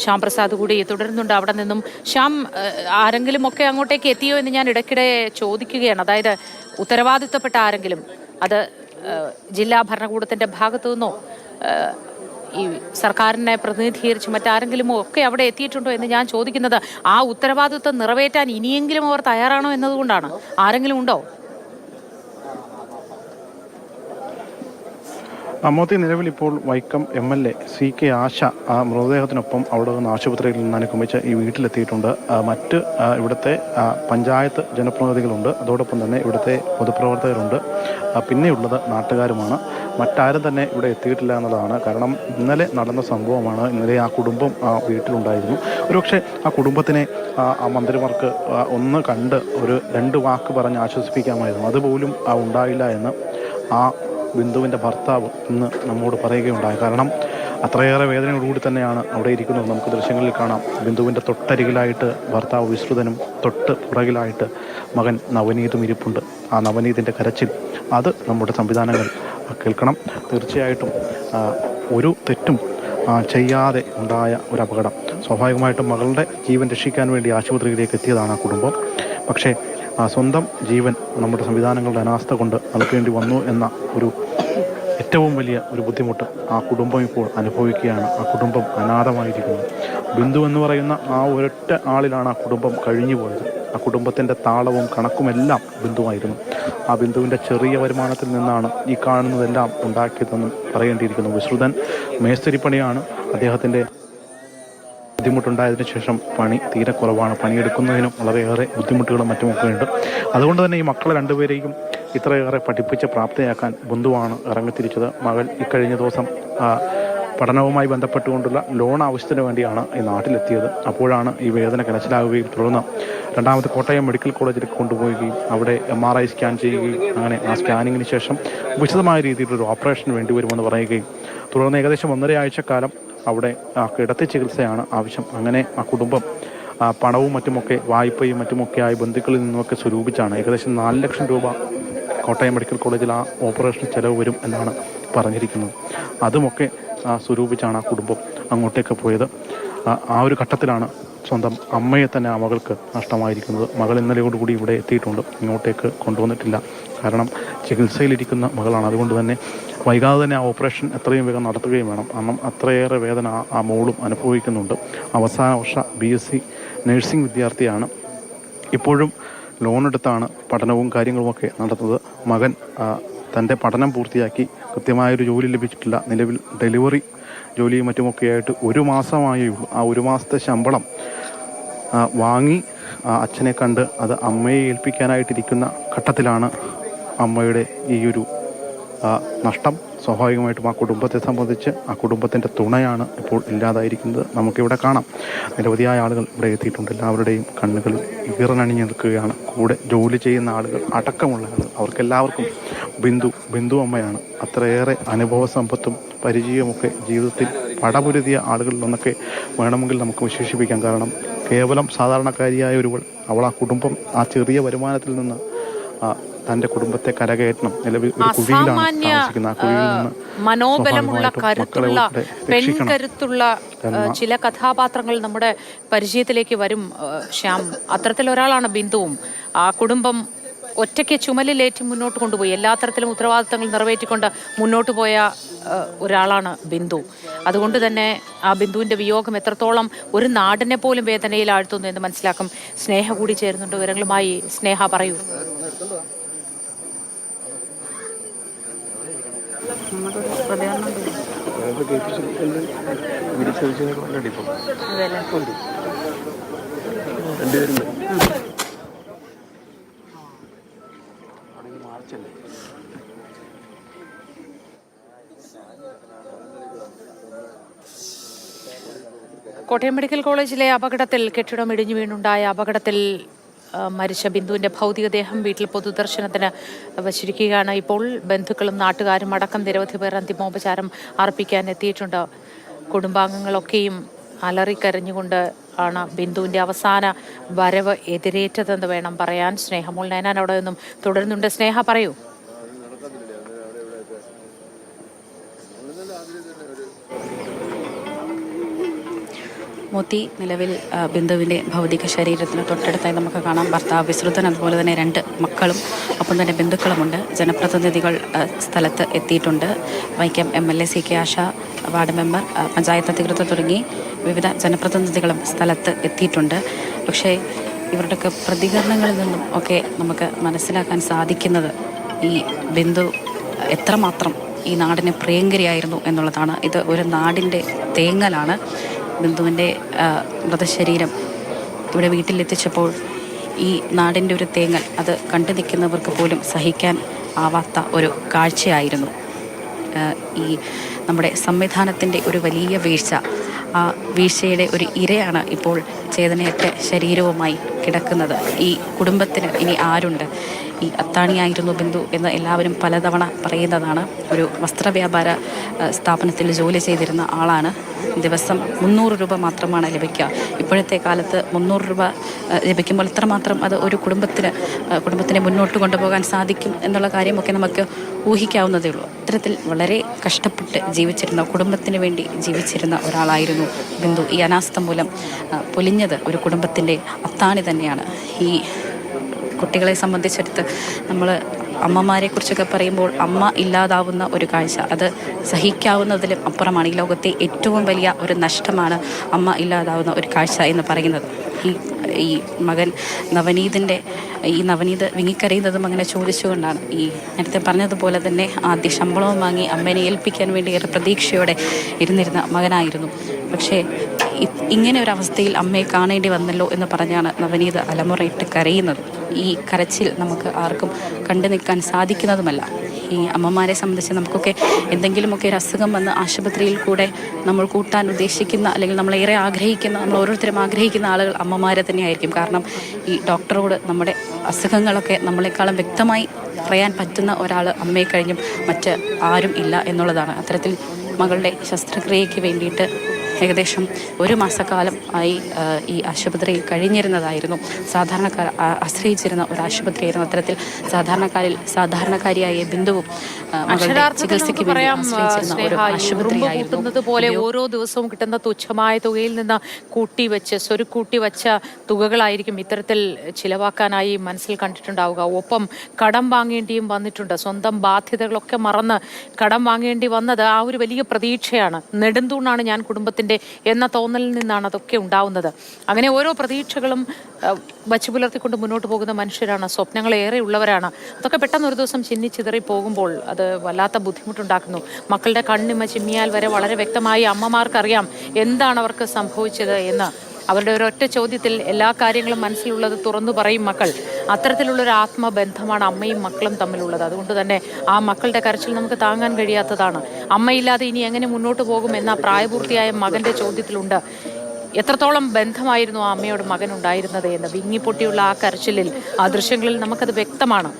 ശ്യാം പ്രസാദ് കൂടി തുടരുന്നുണ്ട്. അവിടെ നിന്നും ശ്യാം, ആരെങ്കിലും ഒക്കെ അങ്ങോട്ടേക്ക് എത്തിയോ എന്ന് ഞാൻ ഇടയ്ക്കിടെ ചോദിക്കുകയാണ്. അതായത് ഉത്തരവാദിത്തപ്പെട്ട ആരെങ്കിലും, അത് ജില്ലാ ഭരണകൂടത്തിന്റെ ഭാഗത്തു നിന്നോ ഈ സർക്കാരിനെ പ്രതിനിധീകരിച്ച് മറ്റാരെങ്കിലും ഒക്കെ അവിടെ എത്തിയിട്ടുണ്ടോ എന്ന് ഞാൻ ചോദിക്കുന്നത് ആ ഉത്തരവാദിത്വം നിറവേറ്റാൻ ഇനിയെങ്കിലും അവർ തയ്യാറാണോ എന്നതുകൊണ്ടാണ്. ആരെങ്കിലും ഉണ്ടോ? അമ്മോത്തി, നിലവിൽ ഇപ്പോൾ വൈക്കം MLA CK ആശ ആ മൃതദേഹത്തിനൊപ്പം അവിടെ നിന്ന് ആശുപത്രിയിൽ നിന്ന് അനുഗമിച്ച് ഈ വീട്ടിലെത്തിയിട്ടുണ്ട്. മറ്റ് ഇവിടുത്തെ പഞ്ചായത്ത് ജനപ്രതിനിധികളുണ്ട്, അതോടൊപ്പം തന്നെ ഇവിടുത്തെ പൊതുപ്രവർത്തകരുണ്ട്, പിന്നെയുള്ളത് നാട്ടുകാരുമാണ്. മറ്റാരും തന്നെ ഇവിടെ എത്തിയിട്ടില്ല എന്നുള്ളതാണ്. കാരണം ഇന്നലെ നടന്ന സംഭവമാണ്. ഇന്നലെ ആ കുടുംബം വീട്ടിലുണ്ടായിരുന്നു. ഒരുപക്ഷെ ആ കുടുംബത്തിനെ ആ മന്ത്രിമാർക്ക് ഒന്ന് കണ്ട് ഒരു 2 വാക്ക് പറഞ്ഞ് ആശ്വസിപ്പിക്കാമായിരുന്നു. അതുപോലും ഉണ്ടായില്ല എന്ന് ആ ബിന്ദുവിൻ്റെ ഭർത്താവ് ഇന്ന് നമ്മോട് പറയുകയുണ്ടായി. കാരണം അത്രയേറെ വേദനയോടുകൂടി തന്നെയാണ് അവിടെ ഇരിക്കുന്നത്. നമുക്ക് ദൃശ്യങ്ങളിൽ കാണാം. ബിന്ദുവിൻ്റെ തൊട്ടരികിലായിട്ട് ഭർത്താവ് വിശ്രുതനും തൊട്ട് പുറകിലായിട്ട് മകൻ നവനീതും ഇരിപ്പുണ്ട്. ആ നവനീതിൻ്റെ കരച്ചിൽ അത് നമ്മുടെ സംവിധാനങ്ങൾ കേൾക്കണം. തീർച്ചയായിട്ടും ഒരു തെറ്റും ചെയ്യാതെ ഉണ്ടായ ഒരു അപകടം. സ്വാഭാവികമായിട്ടും മകളുടെ ജീവൻ രക്ഷിക്കാൻ വേണ്ടി ആശുപത്രിയിലേക്ക് എത്തിയതാണ് ആ കുടുംബം. പക്ഷേ സ്വന്തം ജീവൻ നമ്മുടെ സംവിധാനങ്ങളുടെ അനാസ്ഥ കൊണ്ട് നൽകേണ്ടി വന്നു എന്ന ഒരു ഏറ്റവും വലിയ ഒരു ബുദ്ധിമുട്ട് ആ കുടുംബം ഇപ്പോൾ അനുഭവിക്കുകയാണ്. ആ കുടുംബം അനാഥമായിരിക്കുന്നു. ബിന്ദു എന്ന് പറയുന്ന ആ ഒരൊറ്റ ആളിലാണ് ആ കുടുംബം കഴിഞ്ഞു പോയത്. ആ കുടുംബത്തിൻ്റെ താളവും കണക്കുമെല്ലാം ബിന്ദുവായിരുന്നു. ആ ബിന്ദുവിൻ്റെ ചെറിയ വരുമാനത്തിൽ നിന്നാണ് ഈ കാണുന്നതെല്ലാം ഉണ്ടാക്കിയതെന്നും പറയേണ്ടിയിരിക്കുന്നു. വിശ്രുതൻ മേസ്തിരിപ്പണിയാണ്. അദ്ദേഹത്തിൻ്റെ ബുദ്ധിമുട്ടുണ്ടായതിനു ശേഷം പണി തീരെ കുറവാണ്. പണിയെടുക്കുന്നതിനും വളരെയേറെ ബുദ്ധിമുട്ടുകളും മറ്റുമൊക്കെ ഉണ്ട്. അതുകൊണ്ട് തന്നെ ഈ മക്കളെ 2 പേരെയും ഇത്രയേറെ പഠിപ്പിച്ച് പ്രാപ്തയാക്കാൻ ബന്ധുവാണ് ഇറങ്ങിത്തിരിച്ചത്. മകൾ ഇക്കഴിഞ്ഞ ദിവസം പഠനവുമായി ബന്ധപ്പെട്ടുകൊണ്ടുള്ള ലോൺ ആവശ്യത്തിന് വേണ്ടിയാണ് ഈ നാട്ടിലെത്തിയത്. അപ്പോഴാണ് ഈ വേദന കലശലാവുകയും തുടർന്ന് രണ്ടാമത് കോട്ടയം മെഡിക്കൽ കോളേജിലേക്ക് കൊണ്ടുപോവുകയും അവിടെ MRI സ്കാൻ ചെയ്യുകയും അങ്ങനെ ആ സ്കാനിങ്ങിന് ശേഷം വിശദമായ രീതിയിലൊരു ഓപ്പറേഷൻ വേണ്ടി വരുമെന്ന് പറയുകയും തുടർന്ന് ഏകദേശം 1.5 ആഴ്ചക്കാലം അവിടെ കിടത്തി ചികിത്സയാണ് ആവശ്യം. അങ്ങനെ ആ കുടുംബം പണവും മറ്റുമൊക്കെ വായ്പയും മറ്റുമൊക്കെയായി ബന്ധുക്കളിൽ നിന്നുമൊക്കെ സ്വരൂപിച്ചാണ് ഏകദേശം 4 ലക്ഷം രൂപ കോട്ടയം മെഡിക്കൽ കോളേജിൽ ആ ഓപ്പറേഷൻ ചെലവ് വരും എന്നാണ് പറഞ്ഞിരിക്കുന്നത്. അതുമൊക്കെ സ്വരൂപിച്ചാണ് ആ കുടുംബം അങ്ങോട്ടേക്ക് പോയത്. ആ ഒരു ഘട്ടത്തിലാണ് സ്വന്തം അമ്മയെ തന്നെ ആ മകൾക്ക് നഷ്ടമായിരിക്കുന്നത്. മകൾ ഇന്നലെയോടുകൂടി ഇവിടെ എത്തിയിട്ടുണ്ട്, ഇങ്ങോട്ടേക്ക് കൊണ്ടുവന്നിട്ടില്ല. കാരണം ചികിത്സയിലിരിക്കുന്ന മകളാണ്. അതുകൊണ്ട് തന്നെ വൈകാതെ തന്നെ ആ ഓപ്പറേഷൻ എത്രയും വേഗം നടത്തുകയും വേണം. കാരണം അത്രയേറെ വേദന ആ മോളും അനുഭവിക്കുന്നുണ്ട്. അവസാന വർഷ BSc നഴ്സിംഗ് വിദ്യാർത്ഥിയാണ്. ഇപ്പോഴും ലോണെടുത്താണ് പഠനവും കാര്യങ്ങളുമൊക്കെ നടത്തുന്നത്. മകൻ തൻ്റെ പഠനം പൂർത്തിയാക്കി കൃത്യമായൊരു ജോലി ലഭിച്ചിട്ടില്ല. നിലവിൽ ഡെലിവറി ജോലിയും മറ്റുമൊക്കെയായിട്ട് 1 മാസമായേ ഉള്ളൂ. ആ 1 മാസത്തെ ശമ്പളം വാങ്ങി അച്ഛനെ കണ്ട് അത് അമ്മയെ ഏൽപ്പിക്കാനായിട്ടിരിക്കുന്ന ഘട്ടത്തിലാണ് അമ്മയുടെ ഈ ഒരു നഷ്ടം. സ്വാഭാവികമായിട്ടും ആ കുടുംബത്തെ സംബന്ധിച്ച് ആ കുടുംബത്തിൻ്റെ തുണയാണ് ഇപ്പോൾ ഇല്ലാതായിരിക്കുന്നത്. നമുക്കിവിടെ കാണാം, നിരവധിയായ ആളുകൾ ഇവിടെ എത്തിയിട്ടുണ്ട്. എല്ലാവരുടെയും കണ്ണുകൾ ഈറനണിഞ്ഞ് നിൽക്കുകയാണ്. കൂടെ ജോലി ചെയ്യുന്ന ആളുകൾ അടക്കമുള്ള ആളുകൾ, അവർക്കെല്ലാവർക്കും ബിന്ദു അമ്മയാണ്. അത്രയേറെ അനുഭവ സമ്പത്തും പരിചയമൊക്കെ ജീവിതത്തിൽ പടപൊരുതിയ ആളുകളിൽ നിന്നൊക്കെ വേണമെങ്കിൽ നമുക്ക് വിശേഷിപ്പിക്കാം. കാരണം കേവലം സാധാരണക്കാരിയായ ഒരുവൾ, അവൾ ആ കുടുംബം ആ ചെറിയ വരുമാനത്തിൽ നിന്ന് തൻ്റെ കുടുംബത്തെ കരകയറ്റണം. നിലവിൽ ഒരു കുഴിയിലാണ് താമസിക്കുന്നത്. ആ കുഴിയിൽ നിന്ന് മനോബലമുള്ള കരുത്തുള്ള പെൺകരുത്തുള്ള ചില കഥാപാത്രങ്ങൾ നമ്മുടെ പരിചയത്തിലേക്ക് വരും ശ്യാം. അത്തരത്തിലൊരാളാണ് ബിന്ദുവും. ആ കുടുംബം ഒറ്റയ്ക്ക് ചുമലിലേറ്റി മുന്നോട്ട് കൊണ്ടുപോയി എല്ലാ തരത്തിലും ഉത്തരവാദിത്തങ്ങൾ നിറവേറ്റിക്കൊണ്ട് മുന്നോട്ട് പോയ ഒരാളാണ് ബിന്ദു. അതുകൊണ്ട് തന്നെ ആ ബിന്ദുവിൻ്റെ വിയോഗം എത്രത്തോളം ഒരു നാടിനെ പോലും വേദനയിൽ ആഴ്ത്തുന്നു എന്ന് മനസ്സിലാക്കും. സ്നേഹ കൂടി ചേരുന്നുണ്ട് വിവരങ്ങളുമായി. സ്നേഹ, പറയൂ. കോട്ടയം മെഡിക്കൽ കോളേജിലെ അപകടത്തിൽ കെട്ടിടം ഇടിഞ്ഞു വീണുണ്ടായ അപകടത്തിൽ മരിച്ച ബിന്ദുവിൻ്റെ ഭൗതികദേഹം വീട്ടിൽ പൊതുദർശനത്തിന് വച്ചിരിക്കുകയാണ്. ഇപ്പോൾ ബന്ധുക്കളും നാട്ടുകാരും അടക്കം നിരവധി പേർ അന്തിമോപചാരം അർപ്പിക്കാൻ എത്തിയിട്ടുണ്ട്. കുടുംബാംഗങ്ങളൊക്കെയും അലറിക്കരഞ്ഞുകൊണ്ട് ആണ് ബിന്ദുവിൻ്റെ അവസാന വരവ് എതിരേറ്റതെന്ന് വേണം പറയാൻ. സ്നേഹമോൾ നയനാൻ അവിടെ നിന്നും തുടരുന്നുണ്ട്. സ്നേഹ, പറയൂ. മോത്തി നിലവിൽ ബിന്ദുവിൻ്റെ ഭൗതിക ശരീരത്തിന് തൊട്ടടുത്തായി നമുക്ക് കാണാം ഭർത്താവ് വിശ്രുതൻ, അതുപോലെ തന്നെ 2 മക്കളും ഒപ്പം തന്നെ ബന്ധുക്കളുമുണ്ട്. ജനപ്രതിനിധികൾ സ്ഥലത്ത് എത്തിയിട്ടുണ്ട്. വൈക്കം MLA CK ആശ, വാർഡ് മെമ്പർ, പഞ്ചായത്ത് അധികൃതർ തുടങ്ങി വിവിധ ജനപ്രതിനിധികളും സ്ഥലത്ത് എത്തിയിട്ടുണ്ട്. പക്ഷേ ഇവരുടെയൊക്കെ പ്രതികരണങ്ങളിൽ നിന്നും ഒക്കെ നമുക്ക് മനസ്സിലാക്കാൻ സാധിക്കുന്നത് ഈ ബിന്ദു എത്രമാത്രം ഈ നാടിന് പ്രിയങ്കരിയായിരുന്നു എന്നുള്ളതാണ്. ഇത് ഒരു നാടിൻ്റെ തേങ്ങലാണ്. ബിന്ദുവിൻ്റെ മൃതശരീരം ഇവിടെ വീട്ടിലെത്തിച്ചപ്പോൾ ഈ നാടിൻ്റെ ഒരു തേങ്ങൽ അത് കണ്ടു നിൽക്കുന്നവർക്ക് പോലും സഹിക്കാൻ ആവാത്ത ഒരു കാഴ്ചയായിരുന്നു. ഈ നമ്മുടെ സംവിധാനത്തിൻ്റെ ഒരു വലിയ വീഴ്ച, ആ വീഴ്ചയുടെ ഒരു ഇരയാണ് ഇപ്പോൾ ചേതനയറ്റ ശരീരവുമായി കിടക്കുന്നത്. ഈ കുടുംബത്തിന് ഇനി ആരുണ്ട്? ഈ അത്താണിയായിരുന്നു ബിന്ദു എന്ന് എല്ലാവരും പലതവണ പറയുന്നതാണ്. ഒരു വസ്ത്രവ്യാപാര സ്ഥാപനത്തിൽ ജോലി ചെയ്തിരുന്ന ആളാണ്. ദിവസം 300 രൂപ മാത്രമാണ് ലഭിക്കുക. ഇപ്പോഴത്തെ കാലത്ത് 300 രൂപ ലഭിക്കുമ്പോൾ എത്രമാത്രം അത് ഒരു കുടുംബത്തിനെ മുന്നോട്ട് കൊണ്ടുപോകാൻ സാധിക്കും എന്നുള്ള കാര്യമൊക്കെ നമുക്ക് ഊഹിക്കാവുന്നതേ ഉള്ളൂ. ഇത്തരത്തിൽ വളരെ കഷ്ടപ്പെട്ട് ജീവിച്ചിരുന്ന, കുടുംബത്തിന് വേണ്ടി ജീവിച്ചിരുന്ന ഒരാളായിരുന്നു ബിന്ദു. ഈ അനാസ്ഥ മൂലം പൊലിഞ്ഞത് ഒരു കുടുംബത്തിൻ്റെ അത്താണി തന്നെയാണ്. ഈ കുട്ടികളെ സംബന്ധിച്ചെടുത്ത് നമ്മൾ അമ്മമാരെ കുറിച്ചൊക്കെ പറയുമ്പോൾ അമ്മ ഇല്ലാതാവുന്ന ഒരു കാഴ്ച അത് സഹിക്കാവുന്നതിലും അപ്പുറമാണ്. ഈ ലോകത്തെ ഏറ്റവും വലിയ ഒരു നഷ്ടമാണ് അമ്മ ഇല്ലാതാവുന്ന ഒരു കാഴ്ച എന്ന് പറയുന്നത്. ഈ മകൻ നവനീത് വിങ്ങിക്കരയുന്നതും അങ്ങനെ ചോദിച്ചുകൊണ്ടാണ്. ഈ നേരത്തെ പറഞ്ഞതുപോലെ തന്നെ ആദ്യ ശമ്പളവും വാങ്ങി അമ്മേനെ ഏൽപ്പിക്കാൻ വേണ്ടി ഏറെ പ്രതീക്ഷയോടെ ഇരുന്നിരുന്ന മകനായിരുന്നു. പക്ഷേ ഇങ്ങനെ ഒരു അവസ്ഥയിൽ അമ്മയെ കാണേണ്ടി വന്നല്ലോ എന്ന് പറഞ്ഞാണ് നവനീത് അലമുറയിട്ട് കരയുന്നത്. ഈ കരച്ചിൽ നമുക്ക് ആർക്കും കണ്ടു നിൽക്കാൻ സാധിക്കുന്നതുമല്ല. ഈ അമ്മമാരെ സംബന്ധിച്ച് നമുക്കൊക്കെ എന്തെങ്കിലുമൊക്കെ ഒരു അസുഖം വന്ന് ആശുപത്രിയിൽ കൂടെ നമ്മൾ കൂട്ടാൻ ഉദ്ദേശിക്കുന്ന, അല്ലെങ്കിൽ നമ്മളേറെ ആഗ്രഹിക്കുന്ന, നമ്മൾ ഓരോരുത്തരും ആഗ്രഹിക്കുന്ന ആളുകൾ അമ്മമാരെ തന്നെയായിരിക്കും. കാരണം ഈ ഡോക്ടറോട് നമ്മുടെ അസുഖങ്ങളൊക്കെ നമ്മളെക്കാളും വ്യക്തമായി പറയാൻ പറ്റുന്ന ഒരാൾ അമ്മയെ കഴിഞ്ഞും മറ്റ് ആരും ഇല്ല എന്നുള്ളതാണ്. അത്തരത്തിൽ മകളുടെ ശസ്ത്രക്രിയയ്ക്ക് വേണ്ടിയിട്ട് ഏകദേശം 1 മാസക്കാലം ആയി ഈ ആശുപത്രിയിൽ കഴിഞ്ഞിരുന്നതായിരുന്നു. സാധാരണക്കാർ ആശ്രയിച്ചിരുന്ന ഒരു ആശുപത്രിയായിരുന്നു. അത്തരത്തിൽ സാധാരണക്കാരിയായ ബിന്ദുവും ചികിത്സയ്ക്ക് വേണ്ടി ആശ്രയിച്ചിരുന്ന ഒരു ആശുപത്രിയായിരുന്നു. പോലെ ഓരോ ദിവസവും കിട്ടുന്ന തുച്ഛമായ തുകയിൽ നിന്ന് സ്വരുക്കൂട്ടിവെച്ച തുകകളായിരിക്കും ഇത്തരത്തിൽ ചിലവാക്കാനായി മനസ്സിൽ കണ്ടിട്ടുണ്ടാവുക. ഒപ്പം കടം വാങ്ങേണ്ടിയും വന്നിട്ടുണ്ട്. സ്വന്തം ബാധ്യതകളൊക്കെ മറന്ന് കടം വാങ്ങേണ്ടി വന്നത് ആ ഒരു വലിയ പ്രതീക്ഷയാണ്. നെടുന്തൂണാണ് ഞാൻ കുടുംബത്തിൻ്റെ എന്ന തോന്നലിൽ നിന്നാണ് അതൊക്കെ ഉണ്ടാവുന്നത്. അങ്ങനെ ഓരോ പ്രതീക്ഷകളും വച്ചു പുലർത്തിക്കൊണ്ട് മുന്നോട്ട് പോകുന്ന മനുഷ്യരാണ്, സ്വപ്നങ്ങൾ ഏറെ ഉള്ളവരാണ്. അതൊക്കെ പെട്ടെന്ന് ഒരു ദിവസം ചിന്നിച്ചിതറി പോകുമ്പോൾ അത് വല്ലാത്ത ബുദ്ധിമുട്ടുണ്ടാക്കുന്നു. മക്കളുടെ കണ്ണിമ ചിമ്മിയാൽ വരെ വളരെ വ്യക്തമായി അമ്മമാർക്കറിയാം എന്താണ് അവർക്ക് സംഭവിച്ചത് എന്ന്. അവരുടെ ഒരൊറ്റ ചോദ്യത്തിൽ എല്ലാ കാര്യങ്ങളും മനസ്സിലുള്ളത് തുറന്നു പറയും മക്കൾ. അത്തരത്തിലുള്ളൊരു ആത്മബന്ധമാണ് അമ്മയും മക്കളും തമ്മിലുള്ളത്. അതുകൊണ്ട് തന്നെ ആ മക്കളുടെ കരച്ചിൽ നമുക്ക് താങ്ങാൻ കഴിയാത്തതാണ്. അമ്മയില്ലാതെ ഇനി എങ്ങനെ മുന്നോട്ട് പോകും എന്ന പ്രായപൂർത്തിയായ മകൻ്റെ ചോദ്യത്തിലുണ്ട്. എത്രത്തോളം ബന്ധമായിരുന്നു ആ അമ്മയോട് മകൻ ഉണ്ടായിരുന്നത് എന്ന്. വിങ്ങിപ്പൊട്ടിയുള്ള ആ കരച്ചിലിൽ, ആ ദൃശ്യങ്ങളിൽ നമുക്കത് വ്യക്തമാണ്.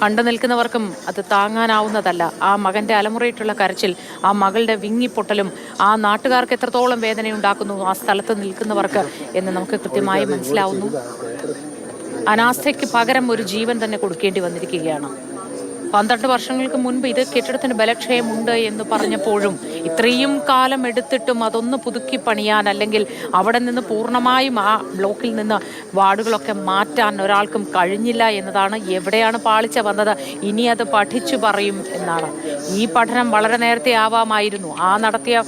കണ്ടു നിൽക്കുന്നവർക്കും അത് താങ്ങാനാവുന്നതല്ല. ആ മകൻ്റെ അലമുറയിട്ടുള്ള കരച്ചിൽ, ആ മകളുടെ വിങ്ങിപ്പൊട്ടലും ആ നാട്ടുകാർക്ക് എത്രത്തോളം വേദനയുണ്ടാക്കുന്നു ആ സ്ഥലത്ത് നിൽക്കുന്നവർക്ക് എന്ന് നമുക്ക് കൃത്യമായി മനസ്സിലാവുന്നു. അനാസ്ഥയ്ക്ക് പകരം ഒരു ജീവൻ തന്നെ കൊടുക്കേണ്ടി വന്നിരിക്കുകയാണ്. 12 വർഷങ്ങൾക്ക് മുൻപ് ഇത് കെട്ടിടത്തിന് ബലക്ഷയമുണ്ട് എന്ന് പറഞ്ഞപ്പോഴും ഇത്രയും കാലം എടുത്തിട്ടും അതൊന്ന് പുതുക്കി പണിയാൻ, അല്ലെങ്കിൽ അവിടെ നിന്ന് പൂർണ്ണമായും ആ ബ്ലോക്കിൽ നിന്ന് വാർഡുകളൊക്കെ മാറ്റാൻ ഒരാൾക്കും കഴിഞ്ഞില്ല എന്നതാണ്. എവിടെയാണ് പാളിച്ച വന്നത്? ഇനി അത് പഠിച്ചു പറയും എന്നാണ്. ഈ പഠനം വളരെ നേരത്തെ ആവാമായിരുന്നു. ആ നടത്തിയ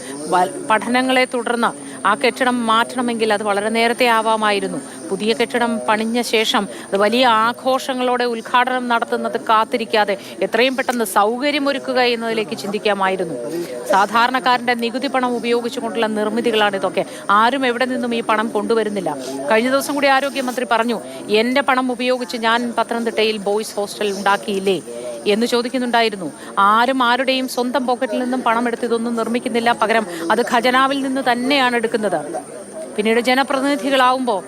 പഠനങ്ങളെ തുടർന്ന് ആ കെട്ടിടം മാറ്റണമെങ്കിൽ അത് വളരെ നേരത്തെ ആവാമായിരുന്നു. പുതിയ കെട്ടിടം പണിഞ്ഞ ശേഷം അത് വലിയ ആഘോഷങ്ങളോടെ ഉദ്ഘാടനം നടത്തുന്നത് കാത്തിരിക്കാതെ എത്രയും പെട്ടെന്ന് സൗകര്യമൊരുക്കുക എന്നതിലേക്ക് ചിന്തിക്കാമായിരുന്നു. സാധാരണക്കാരൻ്റെ നികുതി പണം ഉപയോഗിച്ചുകൊണ്ടുള്ള നിർമ്മിതികളാണ് ഇതൊക്കെ. ആരും എവിടെ നിന്നും ഈ പണം കൊണ്ടുവരുന്നില്ല. കഴിഞ്ഞ ദിവസം കൂടി ആരോഗ്യമന്ത്രി പറഞ്ഞു, എൻ്റെ പണം ഉപയോഗിച്ച് ഞാൻ പത്തനംതിട്ടയിൽ ബോയ്സ് ഹോസ്റ്റൽ ഉണ്ടാക്കിയില്ലേ എന്ന് ചോദിക്കുന്നുണ്ടായിരുന്നു. ആരും ആരുടെയും സ്വന്തം പോക്കറ്റിൽ നിന്നും പണം എടുത്ത് ഇതൊന്നും നിർമ്മിക്കുന്നില്ല. പകരം അത് ഖജനാവിൽ നിന്ന് തന്നെയാണ് എടുക്കുന്നത്. പിന്നീട് ജനപ്രതിനിധികളാവുമ്പോൾ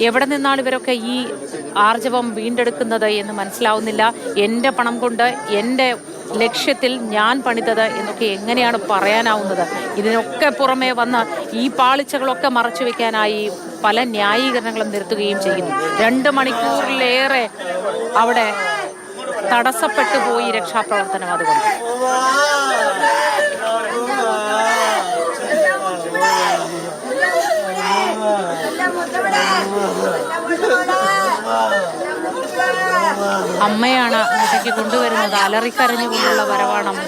എവിടെ നിന്നാണ് ഇവരൊക്കെ ഈ ആർജവം വീണ്ടെടുക്കുന്നത് എന്ന് മനസ്സിലാവുന്നില്ല. എൻ്റെ പണം കൊണ്ട് എൻ്റെ ലക്ഷ്യത്തിൽ ഞാൻ പണിതത് എന്നൊക്കെ എങ്ങനെയാണ് പറയാനാവുന്നത്? ഇതിനൊക്കെ പുറമെ വന്ന് ഈ പാളിച്ചകളൊക്കെ മറച്ചു വെക്കാനായി പല ന്യായീകരണങ്ങളും നിരത്തുകയും ചെയ്യുന്നു. 2 മണിക്കൂറിലേറെ അവിടെ തടസ്സപ്പെട്ടു പോയി രക്ഷാപ്രവർത്തനം. അതുകൊണ്ട് അമ്മയാണ് അങ്ങോട്ടേക്ക് കൊണ്ടുവരുന്നത്. അലറിക്കരഞ്ഞുകൊണ്ടുള്ള വരവാണ് അമ്മ.